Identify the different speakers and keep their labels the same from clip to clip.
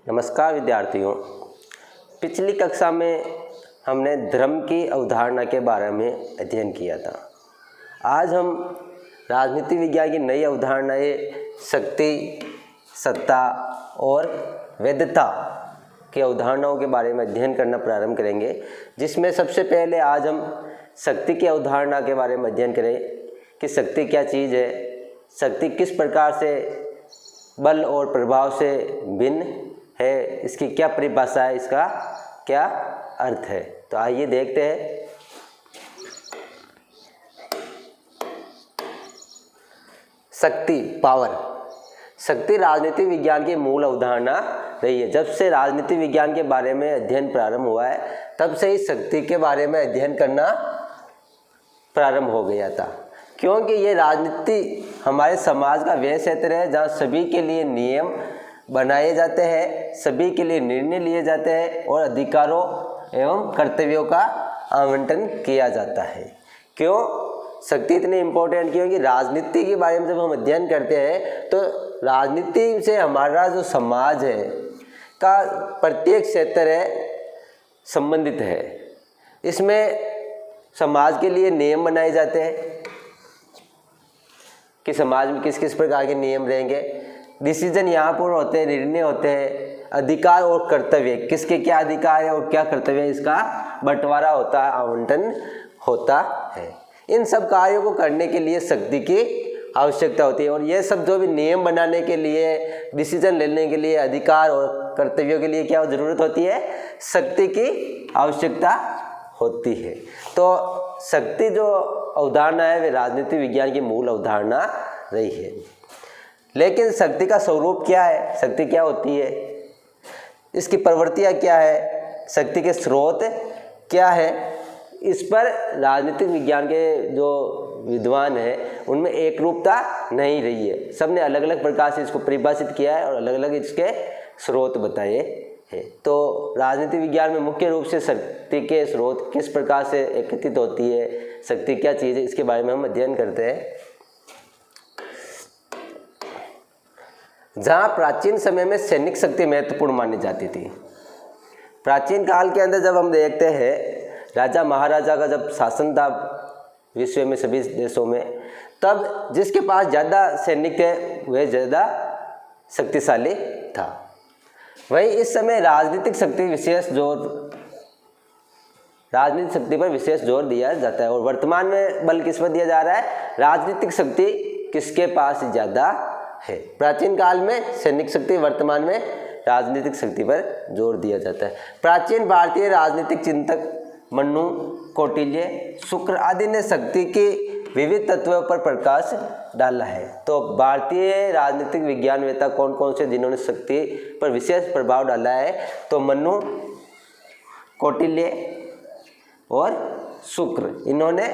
Speaker 1: नमस्कार विद्यार्थियों। पिछली कक्षा में हमने धर्म की अवधारणा के बारे में अध्ययन किया था। आज हम राजनीति विज्ञान की नई अवधारणाएं शक्ति, सत्ता और वैधता की अवधारणाओं के बारे में अध्ययन करना प्रारंभ करेंगे, जिसमें सबसे पहले आज हम शक्ति की अवधारणा के बारे में अध्ययन करें कि शक्ति क्या चीज़ है, शक्ति किस प्रकार से बल और प्रभाव से भिन्न है, इसकी क्या परिभाषा है, इसका क्या अर्थ है। तो आइए देखते हैं। शक्ति, पावर। शक्ति राजनीति विज्ञान की मूल अवधारणा रही है। जब से राजनीति विज्ञान के बारे में अध्ययन प्रारंभ हुआ है, तब से ही शक्ति के बारे में अध्ययन करना प्रारंभ हो गया था, क्योंकि ये राजनीति हमारे समाज का वह क्षेत्र है जहाँ सभी के लिए नियम बनाए जाते हैं, सभी के लिए निर्णय लिए जाते हैं और अधिकारों एवं कर्तव्यों का आवंटन किया जाता है। क्यों शक्ति इतनी इम्पोर्टेंट? क्योंकि राजनीति के बारे में जब हम अध्ययन करते हैं तो राजनीति से हमारा जो समाज है का प्रत्येक क्षेत्र है संबंधित है। इसमें समाज के लिए नियम बनाए जाते हैं कि समाज में किस किस प्रकार के नियम रहेंगे, डिसीजन यहाँ पर होते हैं, निर्णय होते हैं, अधिकार और कर्तव्य, किसके क्या अधिकार है और क्या कर्तव्य है, इसका बंटवारा होता है, आवंटन होता है। इन सब कार्यों को करने के लिए शक्ति की आवश्यकता होती है और ये सब जो भी नियम बनाने के लिए, डिसीजन लेने के लिए, अधिकार और कर्तव्यों के लिए क्या ज़रूरत होती है? शक्ति की आवश्यकता होती है। तो शक्ति जो अवधारणा है वे राजनीति विज्ञान की मूल अवधारणा रही है। लेकिन शक्ति का स्वरूप क्या है? शक्ति क्या होती है? इसकी प्रवृत्तियाँ क्या है? शक्ति के स्रोत क्या है? इस पर राजनीतिक विज्ञान के जो विद्वान हैं उनमें एक रूपता नहीं रही है। सब ने अलग अलग प्रकार से इसको परिभाषित किया है और अलग अलग इसके स्रोत बताए हैं। तो राजनीति विज्ञान में मुख्य रूप से शक्ति के स्रोत किस प्रकार से एकत्रित होती है, शक्ति क्या चीज़ है, इसके बारे में हम अध्ययन करते हैं। जहाँ प्राचीन समय में सैनिक शक्ति महत्वपूर्ण मानी जाती थी। प्राचीन काल के अंदर जब हम देखते हैं राजा महाराजा का जब शासन था विश्व में सभी देशों में, तब जिसके पास ज़्यादा सैनिक थे वह ज़्यादा शक्तिशाली था। वहीं इस समय राजनीतिक शक्ति पर विशेष जोर दिया जाता है और वर्तमान में बल किस पर दिया जा रहा है? राजनीतिक शक्ति किसके पास ज़्यादा है। प्राचीन काल में सैनिक शक्ति, वर्तमान में राजनीतिक शक्ति पर जोर दिया जाता है। प्राचीन भारतीय राजनीतिक चिंतक मनु, कौटिल्य, शुक्र आदि ने शक्ति के विविध तत्वों पर प्रकाश डाला है। तो भारतीय राजनीतिक विज्ञानवेत्ता कौन कौन से जिन्होंने शक्ति पर विशेष प्रभाव डाला है? तो मनु, कौटिल्य और शुक्र, इन्होंने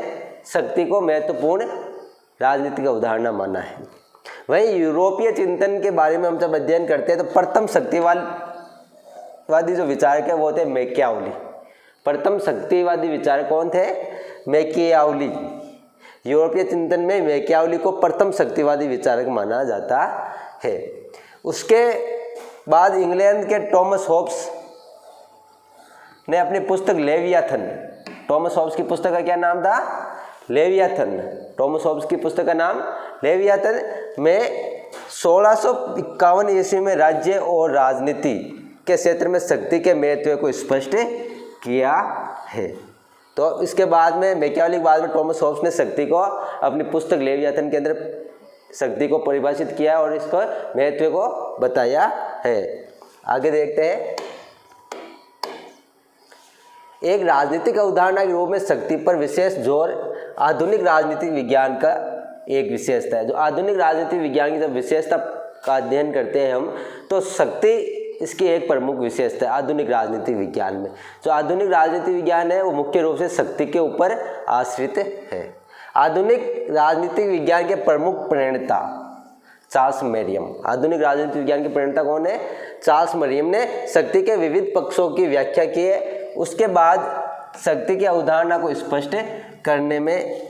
Speaker 1: शक्ति को महत्वपूर्ण राजनीतिक अवधारणा माना है। वहीं यूरोपीय चिंतन के बारे में हम जब अध्ययन करते हैं तो प्रथम शक्तिवादी जो विचारक है वो थे मैकियावली। प्रथम शक्तिवादी विचारक कौन थे? मैकियावली। यूरोपीय चिंतन में मैकियावली को प्रथम शक्तिवादी विचारक माना जाता है। उसके बाद इंग्लैंड के टॉमस हॉब्स ने अपनी पुस्तक लेवियाथन, टॉमस हॉब्स की पुस्तक का क्या नाम था? लेवियाथन। टॉमस हॉब्स की पुस्तक का नाम लेवियाथन में 1651 ईस्वी में राज्य और राजनीति के क्षेत्र में शक्ति के महत्व को स्पष्ट किया है। तो इसके बाद में मैकियावली के बाद में टॉमस हॉब्स ने शक्ति को अपनी पुस्तक लेवियाथन के अंदर शक्ति को परिभाषित किया और इसको महत्व को बताया है। आगे देखते हैं। एक राजनीतिक अवधारणा के रूप में शक्ति पर विशेष जोर आधुनिक राजनीतिक विज्ञान का एक विशेषता है। जो आधुनिक राजनीतिक विज्ञान की जब विशेषता का अध्ययन करते हैं हम, तो शक्ति इसकी एक प्रमुख विशेषता है आधुनिक राजनीतिक विज्ञान में। जो आधुनिक राजनीतिक विज्ञान है वो मुख्य रूप से शक्ति के ऊपर आश्रित है। आधुनिक राजनीतिक विज्ञान के प्रमुख प्रणेता चार्ल्स मरियम। आधुनिक राजनीतिक विज्ञान के प्रणेता कौन है? चार्ल्स मरियम ने शक्ति के विविध पक्षों की व्याख्या की है। उसके बाद शक्ति की अवधारणा को स्पष्ट करने में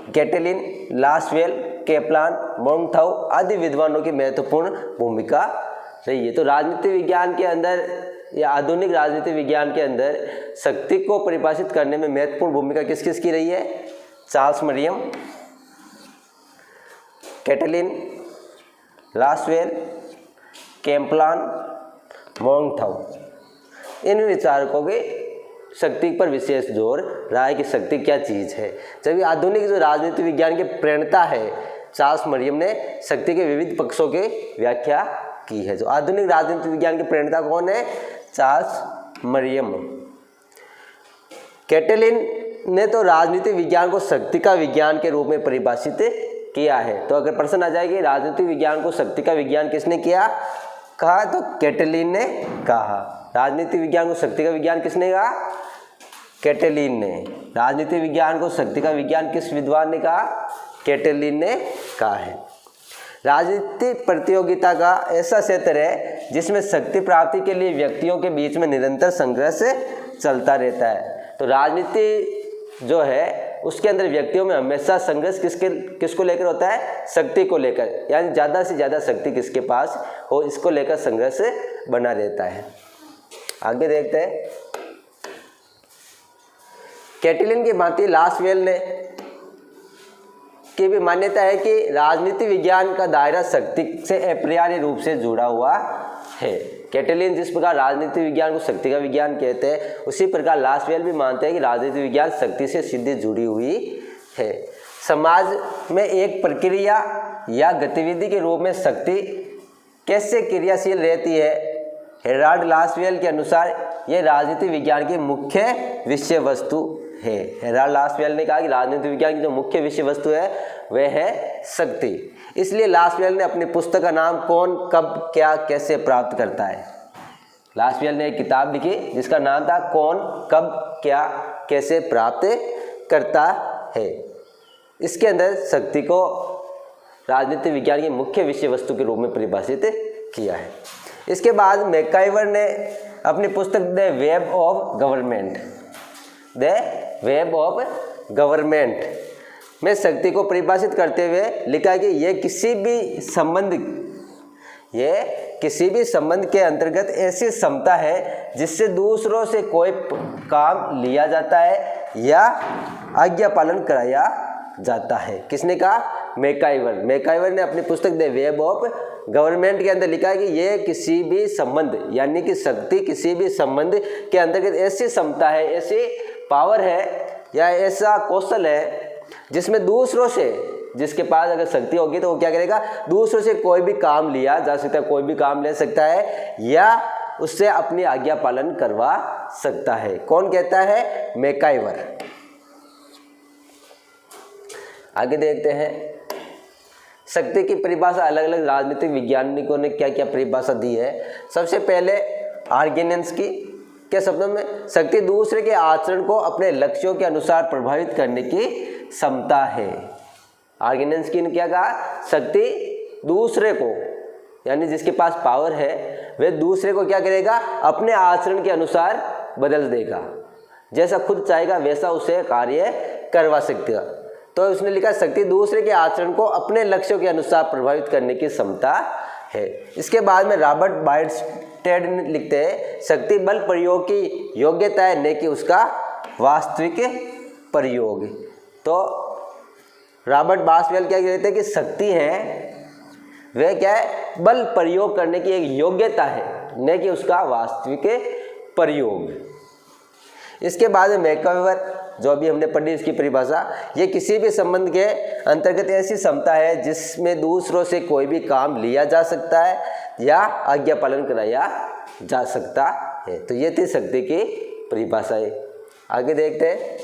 Speaker 1: कैटेलिन, लासवेल, केपलान, मोंगथाउ आदि विद्वानों की महत्वपूर्ण भूमिका रही है। तो राजनीति विज्ञान के अंदर या आधुनिक राजनीति विज्ञान के अंदर शक्ति को परिभाषित करने में महत्वपूर्ण भूमिका किस किस की रही है? चार्ल्स मरियम, कैटलिन, लासवेल, कैम्पलान, मोंगथाउ, इन विचारकों के शक्ति पर विशेष जोर रहा है कि शक्ति क्या चीज़ है। जबकि आधुनिक जो राजनीति विज्ञान के प्रणेता है चार्ल्स मरियम ने शक्ति के विविध पक्षों की व्याख्या की है। जो आधुनिक राजनीति विज्ञान के प्रणेता कौन है? चार्ल्स मरियम। कैटलिन ने तो राजनीति विज्ञान को शक्ति का विज्ञान के रूप में परिभाषित किया है। तो अगर प्रश्न आ जाए कि राजनीति विज्ञान को शक्ति का विज्ञान किसने किया कहा, तो कैटलिन ने कहा। राजनीति विज्ञान को शक्ति का विज्ञान किसने कहा? कैटलिन ने। राजनीति विज्ञान को शक्ति का विज्ञान किस विद्वान ने कहा? कैटलिन ने कहा है। राजनीति प्रतियोगिता का ऐसा क्षेत्र है जिसमें शक्ति प्राप्ति के लिए व्यक्तियों के बीच में निरंतर संघर्ष चलता रहता है। तो राजनीति जो है उसके अंदर व्यक्तियों में हमेशा संघर्ष किसको लेकर होता है? शक्ति को लेकर, यानी ज़्यादा से ज़्यादा शक्ति किसके पास हो, इसको लेकर संघर्ष बना रहता है। आगे देखते हैं। कैटलिन की भांति लासवेल ने की भी मान्यता है कि राजनीति विज्ञान का दायरा शक्ति से अपरिहार्य रूप से जुड़ा हुआ है। कैटलिन जिस प्रकार राजनीति विज्ञान को शक्ति का विज्ञान कहते हैं, उसी प्रकार लासवेल भी मानते हैं कि राजनीति विज्ञान शक्ति से सीधे जुड़ी हुई है। समाज में एक प्रक्रिया या गतिविधि के रूप में शक्ति कैसे क्रियाशील रहती है, हेराल्ड लासवेल के अनुसार यह राजनीति विज्ञान की मुख्य विषय वस्तु है। हेराल्ड लासवेल ने कहा कि राजनीति विज्ञान की जो मुख्य विषय वस्तु है वह है शक्ति। इसलिए लासवेल ने अपनी पुस्तक का नाम कौन, कब, क्या, कैसे प्राप्त करता है। लासवेल ने एक किताब लिखी जिसका नाम था कौन, कब, क्या, कैसे प्राप्त करता है। इसके अंदर शक्ति को राजनीति विज्ञान की मुख्य विषय वस्तु के रूप में परिभाषित किया है। इसके बाद मैकाइवर ने अपनी पुस्तक द वेब ऑफ गवर्नमेंट में शक्ति को परिभाषित करते हुए लिखा है कि यह किसी भी संबंध के अंतर्गत ऐसी क्षमता है जिससे दूसरों से कोई काम लिया जाता है या आज्ञा पालन कराया जाता है। किसने कहा? मैकाइवर ने अपनी पुस्तक द वेब ऑफ गवर्नमेंट के अंदर लिखा है कि यह किसी भी संबंध, यानी कि शक्ति किसी भी संबंध के अंतर्गत ऐसी क्षमता है, ऐसी पावर है या ऐसा कौशल है जिसमें दूसरों से, जिसके पास अगर शक्ति होगी तो वो क्या करेगा? दूसरों से कोई भी काम लिया जा सकता है, कोई भी काम ले सकता है या उससे अपनी आज्ञा पालन करवा सकता है। कौन कहता है? मैकाइवर। आगे देखते हैं। शक्ति की परिभाषा अलग अलग राजनीतिक वैज्ञानिकों ने क्या क्या परिभाषा दी है। सबसे पहले आर्गेनियंस की के शब्दों में शक्ति दूसरे के आचरण को अपने लक्ष्यों के अनुसार प्रभावित करने की क्षमता है। आर्गेनियंस की ने क्या कहा? शक्ति दूसरे को, यानी जिसके पास पावर है वह दूसरे को क्या करेगा? अपने आचरण के अनुसार बदल देगा, जैसा खुद चाहेगा वैसा उसे कार्य करवा सकेगा। तो उसने लिखा शक्ति दूसरे के आचरण को अपने लक्ष्यों के अनुसार प्रभावित करने की क्षमता है। इसके बाद में रॉबर्ट बायरस्टेड लिखते हैं शक्ति बल प्रयोग की योग्यता है, न कि उसका वास्तविक प्रयोग। तो रॉबर्ट बासवेल क्या कहते हैं कि शक्ति है वह क्या है? बल प्रयोग करने की एक योग्यता है, न कि उसका वास्तविक प्रयोग। इसके बाद में मैकाइवर जो अभी हमने पढ़ी इसकी परिभाषा, ये किसी भी संबंध के अंतर्गत ऐसी क्षमता है जिसमें दूसरों से कोई भी काम लिया जा सकता है या आज्ञा पालन कराया जा सकता है। तो ये थी शक्ति की परिभाषाएं। आगे देखते हैं।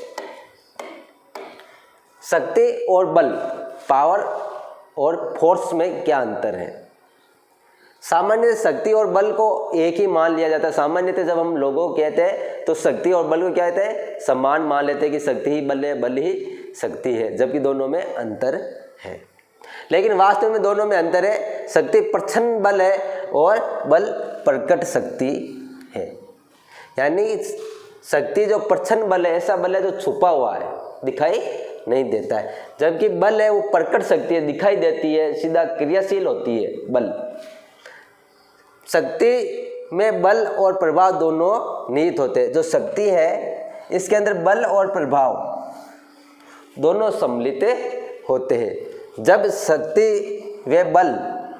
Speaker 1: शक्ति और बल, पावर और फोर्स में क्या अंतर है। सामान्य शक्ति और बल को एक ही मान लिया जाता है। सामान्यतः जब हम लोगों को कहते हैं तो शक्ति और बल को क्या कहते हैं? समान मान लेते हैं कि शक्ति ही बल है, बल ही शक्ति है, जबकि दोनों में अंतर है। लेकिन वास्तव में दोनों में अंतर है। शक्ति प्रच्छन्न बल है और बल प्रकट शक्ति है। यानी शक्ति जो प्रच्छन्न बल है, ऐसा बल है जो छुपा हुआ है, दिखाई नहीं देता है, जबकि बल है वो प्रकट शक्ति है, दिखाई देती है, सीधा क्रियाशील होती है बल। शक्ति में बल और प्रभाव दोनों निहित होते हैं। जो शक्ति है इसके अंदर बल और प्रभाव दोनों सम्मिलित होते हैं। जब शक्ति व बल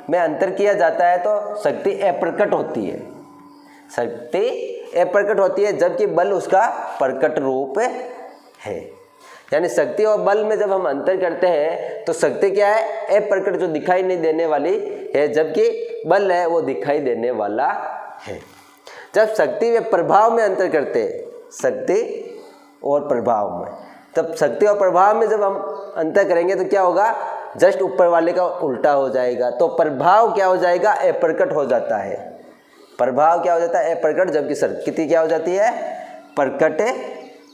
Speaker 1: में अंतर किया जाता है तो शक्ति अप्रकट होती है, शक्ति अप्रकट होती है, जबकि बल उसका प्रकट रूप है। यानी शक्ति और बल में जब हम अंतर करते हैं तो शक्ति क्या है, अप्रकट, जो दिखाई नहीं देने वाली है, जबकि बल है वो दिखाई देने वाला है। जब शक्ति व प्रभाव में अंतर करते हैं, शक्ति और प्रभाव में, तब शक्ति और प्रभाव में जब हम अंतर करेंगे तो क्या होगा, जस्ट ऊपर वाले का उल्टा हो जाएगा। तो प्रभाव क्या हो जाएगा, अप्रकट हो जाता है। प्रभाव क्या हो जाता है, अप्रकट, जबकि शक्ति क्या हो जाती है, प्रकट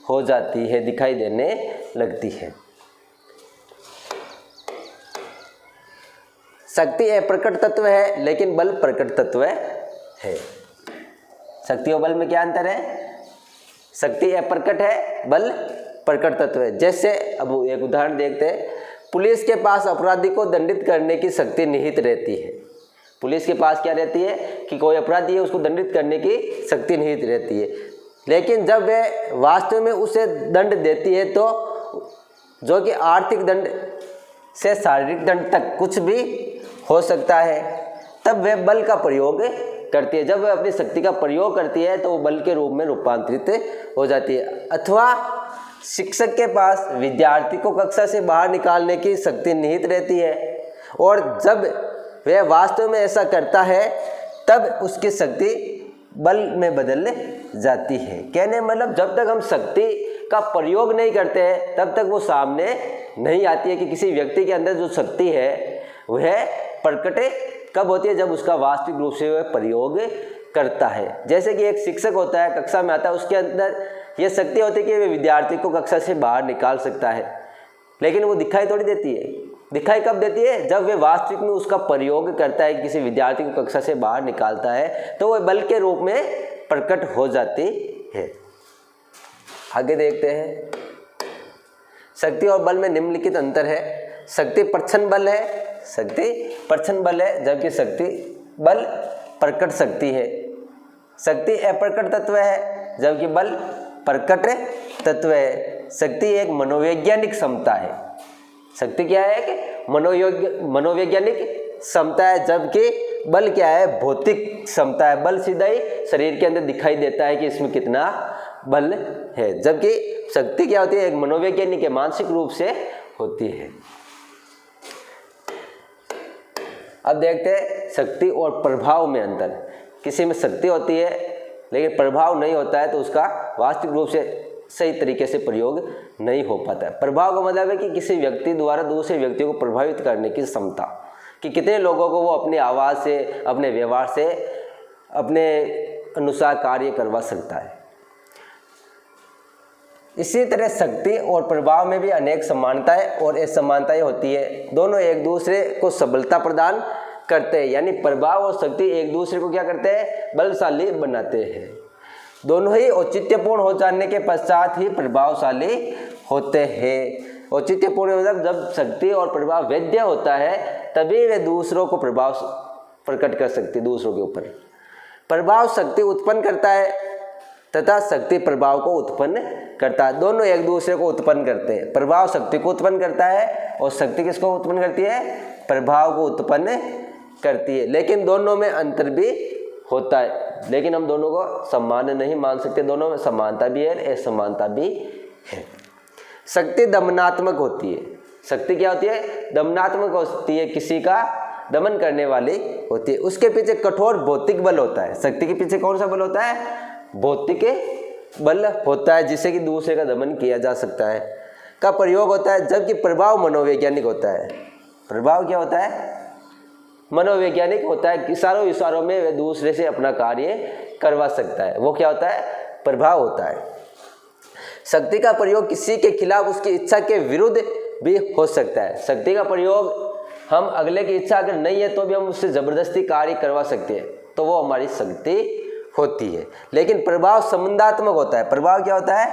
Speaker 1: हो जाती है, दिखाई देने लगती है। शक्ति अप्रकट तत्व है लेकिन बल प्रकट तत्व है। शक्ति और बल में क्या अंतर है, शक्ति अप्रकट है, बल प्रकट तत्व है। जैसे अब एक उदाहरण देखते हैं, पुलिस के पास अपराधी को दंडित करने की शक्ति निहित रहती है। पुलिस के पास क्या रहती है कि कोई अपराधी है उसको दंडित करने की शक्ति निहित रहती है, लेकिन जब वह वास्तव में उसे दंड देती है तो जो कि आर्थिक दंड से शारीरिक दंड तक कुछ भी हो सकता है, तब वह बल का प्रयोग करती है। जब वह अपनी शक्ति का प्रयोग करती है तो वो बल के रूप में रूपांतरित हो जाती है। अथवा शिक्षक के पास विद्यार्थी को कक्षा से बाहर निकालने की शक्ति निहित रहती है, और जब वह वास्तव में ऐसा करता है तब उसकी शक्ति बल में बदल जाती है। कहने मतलब जब तक हम शक्ति का प्रयोग नहीं करते हैं तब तक वो सामने नहीं आती है कि किसी व्यक्ति के अंदर जो शक्ति है वह प्रकट कब होती है, जब उसका वास्तविक रूप से वह प्रयोग करता है। जैसे कि एक शिक्षक होता है, कक्षा में आता है, उसके अंदर यह शक्ति होती है कि वह विद्यार्थी को कक्षा से बाहर निकाल सकता है, लेकिन वो दिखाई थोड़ी देती है। दिखाई कब देती है, जब वे वास्तविक में उसका प्रयोग करता है, किसी विद्यार्थी को कक्षा से बाहर निकालता है तो वह बल के रूप में प्रकट हो जाती है। आगे देखते हैं, शक्ति और बल में निम्नलिखित अंतर है। शक्ति प्रच्छन्न बल है, शक्ति प्रच्छन्न बल है, जबकि शक्ति बल प्रकट शक्ति है। शक्ति अप्रकट तत्व है जबकि बल प्रकट तत्व है। शक्ति एक मनोवैज्ञानिक क्षमता है। शक्ति क्या है कि मनोवैज्ञानिक क्षमता है, जबकि बल क्या है, भौतिक क्षमता है। बल सीधा ही शरीर के अंदर दिखाई देता है कि इसमें कितना बल है, जबकि शक्ति क्या होती है, एक मनोवैज्ञानिक है, मानसिक रूप से होती है। अब देखते हैं शक्ति और प्रभाव में अंतर। किसी में शक्ति होती है लेकिन प्रभाव नहीं होता है तो उसका वास्तविक रूप से सही तरीके से प्रयोग नहीं हो पाता है। प्रभाव का मतलब है कि किसी व्यक्ति द्वारा दूसरे व्यक्तियों को प्रभावित करने की क्षमता, कि कितने लोगों को वो अपनी आवाज़ से, अपने व्यवहार से, अपने अनुसार कार्य करवा सकता है। इसी तरह शक्ति और प्रभाव में भी अनेक समानताएं और असमानताएं होती है। दोनों एक दूसरे को सबलता प्रदान करते हैं, यानी प्रभाव और शक्ति एक दूसरे को क्या करते हैं, बलशाली बनाते हैं। दोनों ही औचित्यपूर्ण हो जाने के पश्चात ही प्रभावशाली होते हैं। औचित्यपूर्ण मतलब जब शक्ति और प्रभाव वैध होता है तभी वे दूसरों को प्रभाव प्रकट कर सकते, दूसरों के ऊपर। प्रभाव शक्ति उत्पन्न करता है तथा शक्ति प्रभाव को उत्पन्न करता है। दोनों एक दूसरे को उत्पन्न करते हैं। प्रभाव शक्ति को उत्पन्न करता है और शक्ति किसको उत्पन्न करती है, प्रभाव को उत्पन्न करती है। लेकिन दोनों में अंतर भी होता है, लेकिन हम दोनों को समान नहीं मान सकते। दोनों में समानता भी है, असमानता भी है। शक्ति दमनात्मक होती है। शक्ति क्या होती है, दमनात्मक होती है, किसी का दमन करने वाली होती है। उसके पीछे कठोर भौतिक बल होता है। शक्ति के पीछे कौन सा बल होता है, भौतिक बल होता है, जिससे कि दूसरे का दमन किया जा सकता है, का प्रयोग होता है। जबकि प्रभाव मनोवैज्ञानिक होता है। प्रभाव क्या होता है, मनोवैज्ञानिक होता है कि इशारों में वह दूसरे से अपना कार्य करवा सकता है। वो क्या होता है, प्रभाव होता है। शक्ति का प्रयोग किसी के खिलाफ उसकी इच्छा के विरुद्ध भी हो सकता है। शक्ति का प्रयोग हम अगले की इच्छा अगर नहीं है तो भी हम उससे ज़बरदस्ती कार्य करवा सकते हैं, तो वो हमारी शक्ति होती है। लेकिन प्रभाव संबंधात्मक होता है। प्रभाव क्या होता है,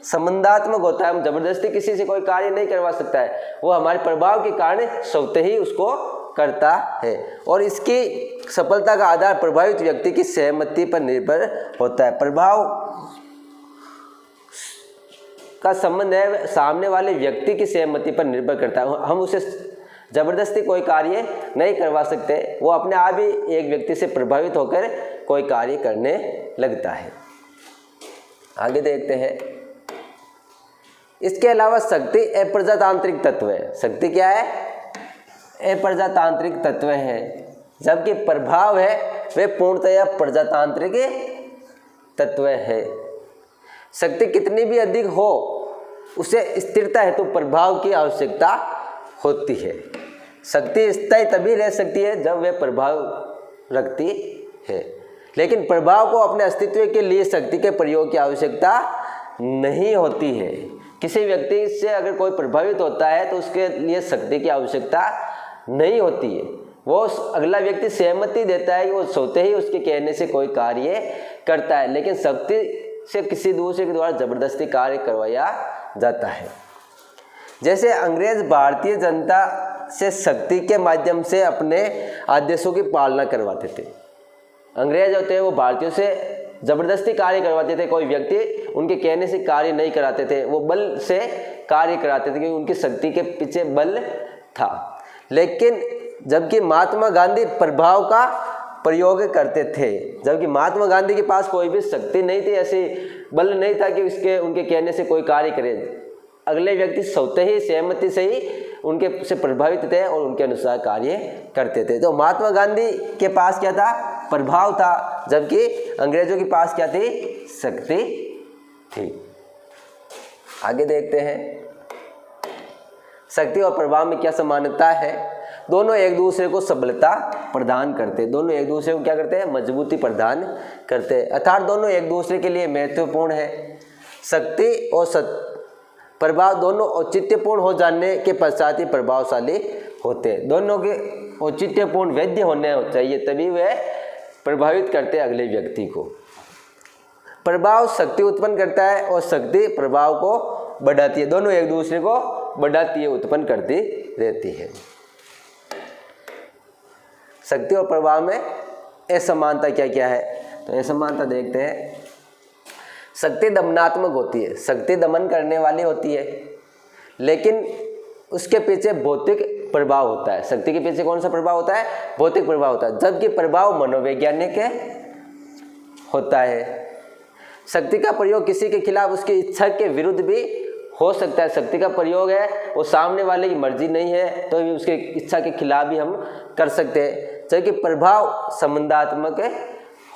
Speaker 1: संबंधात्मक होता है। हम जबरदस्ती किसी से कोई कार्य नहीं करवा सकता है, वो हमारे प्रभाव के कारण स्वतः ही उसको करता है। और इसकी सफलता का आधार प्रभावित व्यक्ति की सहमति पर निर्भर होता है। प्रभाव का संबंध है सामने वाले व्यक्ति की सहमति पर निर्भर करता है। हम उसे जबरदस्ती कोई कार्य नहीं करवा सकते, वो अपने आप ही एक व्यक्ति से प्रभावित होकर कोई कार्य करने लगता है। आगे देखते हैं। इसके अलावा शक्ति अप्रजातांत्रिक तत्व है। शक्ति क्या है? अप्रजातांत्रिक तत्व है, जबकि प्रभाव है वे पूर्णतया प्रजातांत्रिक तत्व है। शक्ति कितनी भी अधिक हो उसे स्थिरता हेतु प्रभाव की आवश्यकता होती है। शक्ति स्थायी तभी रह सकती है जब वह प्रभाव रखती है, लेकिन प्रभाव को अपने अस्तित्व के लिए शक्ति के प्रयोग की आवश्यकता नहीं होती है। किसी व्यक्ति से अगर कोई प्रभावित होता है तो उसके लिए शक्ति की आवश्यकता नहीं होती है। वो अगला व्यक्ति सहमति देता है कि वो सोते ही उसके कहने से कोई कार्य करता है, लेकिन शक्ति से किसी दूसरे के द्वारा जबरदस्ती कार्य करवाया जाता है। जैसे अंग्रेज भारतीय जनता से शक्ति के माध्यम से अपने आदेशों की पालना करवाते थे। अंग्रेज होते हैं वो भारतीयों से जबरदस्ती कार्य करवाते थे। कोई व्यक्ति उनके कहने से कार्य नहीं कराते थे, वो बल से कार्य कराते थे क्योंकि उनकी शक्ति के पीछे बल था। लेकिन जबकि महात्मा गांधी प्रभाव का प्रयोग करते थे, जबकि महात्मा गांधी के पास कोई भी शक्ति नहीं थी, ऐसी बल नहीं था कि उनके कहने से कोई कार्य करे। अगले व्यक्ति स्वतः ही सहमति से ही उनके से प्रभावित थे और उनके अनुसार कार्य करते थे। तो महात्मा गांधी के पास क्या था? प्रभाव था, जबकि अंग्रेजों के पास क्या थी? शक्ति थी। आगे देखते हैं। शक्ति और प्रभाव में क्या समानता है? दोनों एक दूसरे को सबलता प्रदान करते, दोनों एक दूसरे को क्या करते हैं? मजबूती प्रदान करते हैं, अर्थात दोनों एक दूसरे के लिए महत्वपूर्ण है। शक्ति और प्रभाव दोनों औचित्यपूर्ण हो जाने के पश्चात ही प्रभावशाली होते हैं। दोनों के औचित्यपूर्ण वैध होने चाहिए, तभी वे प्रभावित करते हैं अगले व्यक्ति को। प्रभाव शक्ति उत्पन्न करता है और शक्ति प्रभाव को बढ़ाती है। दोनों एक दूसरे को बढ़ाती है, उत्पन्न करती रहती है। शक्ति और प्रभाव में असमानता क्या क्या है? तो असमानता देखते हैं। शक्ति दमनात्मक होती है, शक्ति दमन करने वाली होती है, लेकिन उसके पीछे भौतिक प्रभाव होता है। शक्ति के पीछे कौन सा प्रभाव होता है? भौतिक प्रभाव होता है, जबकि प्रभाव मनोवैज्ञानिक होता है। शक्ति का प्रयोग किसी के खिलाफ उसकी इच्छा के विरुद्ध भी हो सकता है। शक्ति का प्रयोग है वो सामने वाले की मर्जी नहीं है तो भी उसके इच्छा के खिलाफ भी हम कर सकते हैं, जबकि प्रभाव संबंधात्मक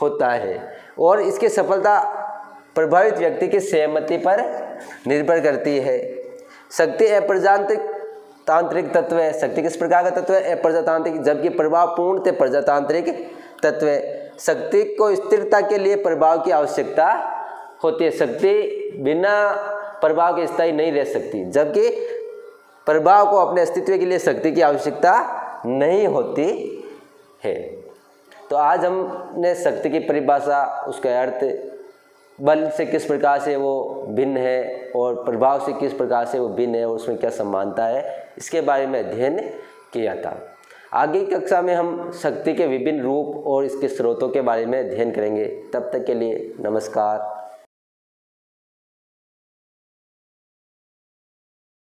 Speaker 1: होता है और इसकी सफलता प्रभावित व्यक्ति की सहमति पर निर्भर करती है। शक्ति अप्रजातांत्रिक तत्व है। शक्ति किस प्रकार का तत्व है? अप्रजातांत्रिक, जबकि प्रभाव पूर्णतः प्रजातांत्रिक तत्व है। शक्ति को स्थिरता के लिए प्रभाव की आवश्यकता होती है। शक्ति बिना प्रभाव के स्थायी नहीं रह सकती, जबकि प्रभाव को अपने अस्तित्व के लिए शक्ति की आवश्यकता नहीं होती है। तो आज हमने शक्ति की परिभाषा, उसका अर्थ, बल से किस प्रकार से वो भिन्न है और प्रभाव से किस प्रकार से वो भिन्न है और उसमें क्या समानता है, इसके बारे में अध्ययन किया था। आगे की कक्षा में हम शक्ति के विभिन्न रूप और इसके स्रोतों के बारे में अध्ययन करेंगे। तब तक के लिए नमस्कार।